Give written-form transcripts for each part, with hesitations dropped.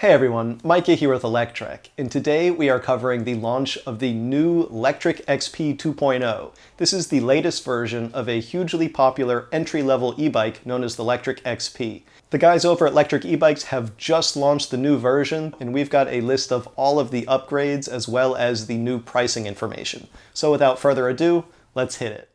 Hey everyone, Micah here with Electrek, and today we are covering the launch of the new Lectric XP 2.0. This is the latest version of a hugely popular entry-level e-bike known as the Lectric XP. The guys over at Lectric e-bikes have just launched the new version, and we've got a list of all of the upgrades as well as the new pricing information. So without further ado, let's hit it.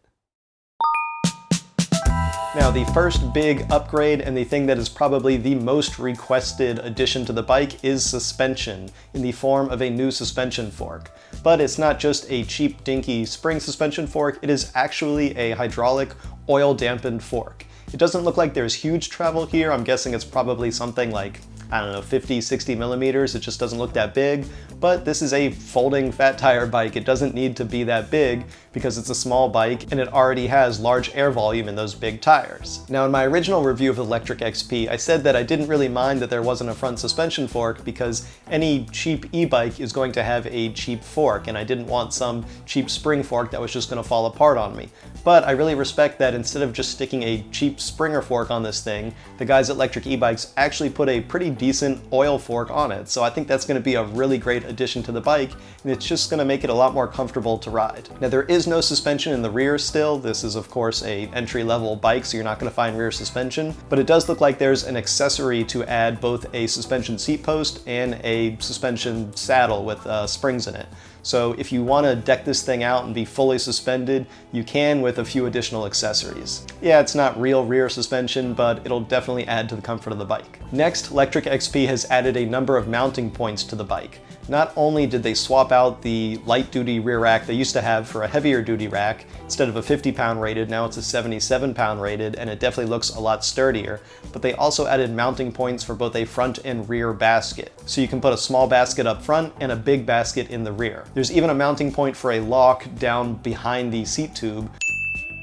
Now, the first big upgrade and the thing that is probably the most requested addition to the bike is suspension in the form of a new suspension fork. But it's not just a cheap dinky spring suspension fork, it is actually a hydraulic oil dampened fork. It doesn't look like there's huge travel here. I'm guessing it's probably something like, I don't know, 50, 60 millimeters. It just doesn't look that big, but this is a folding fat tire bike. It doesn't need to be that big because it's a small bike and it already has large air volume in those big tires. Now, in my original review of the Lectric XP, I said that I didn't really mind that there wasn't a front suspension fork because any cheap e-bike is going to have a cheap fork, and I didn't want some cheap spring fork that was just going to fall apart on me. But I really respect that instead of just sticking a cheap Springer fork on this thing, the guys at Lectric e-bikes actually put a pretty decent oil fork on it. So I think that's going to be a really great addition to the bike, and it's just going to make it a lot more comfortable to ride. Now, there is no suspension in the rear still. This is of course a entry-level bike, so you're not going to find rear suspension, but it does look like there's an accessory to add both a suspension seat post and a suspension saddle with springs in it. So if you want to deck this thing out and be fully suspended, you can with a few additional accessories. Yeah, it's not real rear suspension, but it'll definitely add to the comfort of the bike. Next, Lectric XP has added a number of mounting points to the bike. Not only did they swap out the light-duty rear rack they used to have for a heavier-duty rack, instead of a 50-pound rated, now it's a 77-pound rated, and it definitely looks a lot sturdier, but they also added mounting points for both a front and rear basket. So you can put a small basket up front and a big basket in the rear. There's even a mounting point for a lock down behind the seat tube,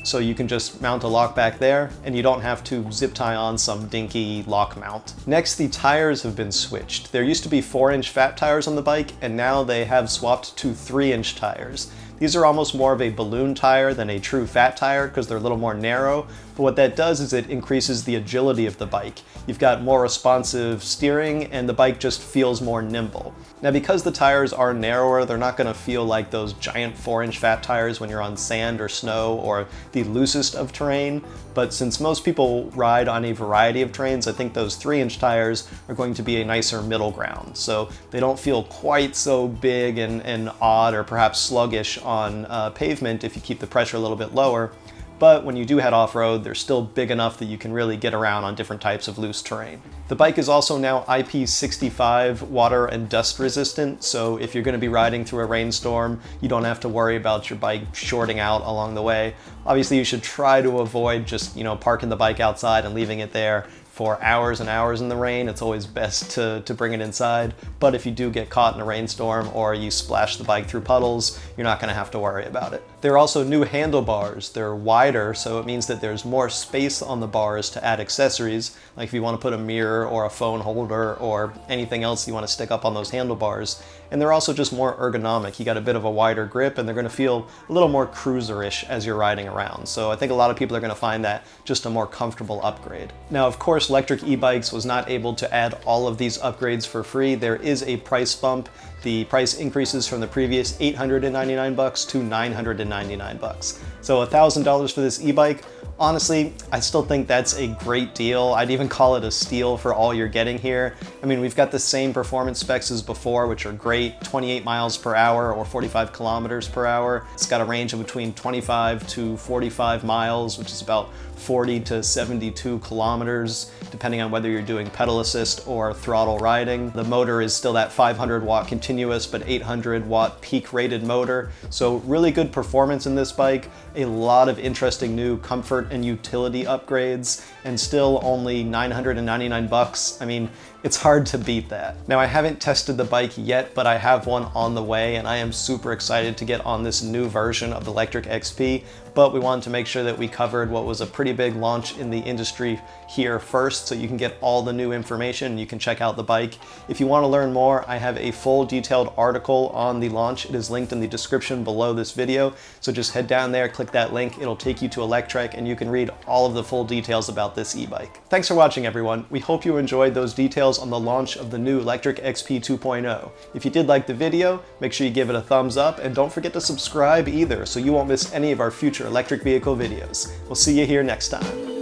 so you can just mount a lock back there and you don't have to zip tie on some dinky lock mount. Next, the tires have been switched. There used to be 4-inch fat tires on the bike, and now they have swapped to 3-inch tires. These are almost more of a balloon tire than a true fat tire because they're a little more narrow, but what that does is it increases the agility of the bike. You've got more responsive steering and the bike just feels more nimble. Now, because the tires are narrower, they're not going to feel like those giant 4-inch fat tires when you're on sand or snow or the loosest of terrain, but since most people ride on a variety of terrains, I think those 3-inch tires are going to be a nicer middle ground. So they don't feel quite so big and odd or perhaps sluggish on pavement if you keep the pressure a little bit lower. But when you do head off-road, they're still big enough that you can really get around on different types of loose terrain. The bike is also now IP65 water and dust resistant, so if you're going to be riding through a rainstorm, you don't have to worry about your bike shorting out along the way. Obviously, you should try to avoid just, parking the bike outside and leaving it there for hours and hours in the rain. It's always best to bring it inside, but if you do get caught in a rainstorm or you splash the bike through puddles, you're not going to have to worry about it. There are also new handlebars. They're wider, so it means that there's more space on the bars to add accessories, like if you want to put a mirror or a phone holder or anything else you want to stick up on those handlebars. And they're also just more ergonomic. You got a bit of a wider grip and they're going to feel a little more cruiser-ish as you're riding around. So I think a lot of people are going to find that just a more comfortable upgrade. Now, of course, Lectric e-bikes was not able to add all of these upgrades for free. There is a price bump. The price increases from the previous $899 to $999. So $1,000 for this e-bike. Honestly, I still think that's a great deal. I'd even call it a steal for all you're getting here. I mean, we've got the same performance specs as before, which are great, 28 miles per hour or 45 kilometers per hour. It's got a range of between 25 to 45 miles, which is about 40 to 72 kilometers, depending on whether you're doing pedal assist or throttle riding. The motor is still that 500 watt continuous, but 800 watt peak rated motor. So really good performance in this bike, a lot of interesting new comfort and utility upgrades, and still only $999. I mean, it's hard to beat that. Now, I haven't tested the bike yet, but I have one on the way, and I am super excited to get on this new version of the Lectric XP, but we wanted to make sure that we covered what was a pretty big launch in the industry here first, so you can get all the new information and you can check out the bike. If you want to learn more, I have a full detailed article on the launch. It is linked in the description below this video, so just head down there, click that link, it'll take you to Electrek, and you can read all of the full details about this e-bike. Thanks for watching, everyone. We hope you enjoyed those details details on the launch of the new Lectric XP 2.0. If you did like the video, make sure you give it a thumbs up, and don't forget to subscribe either so you won't miss any of our future electric vehicle videos. We'll see you here next time.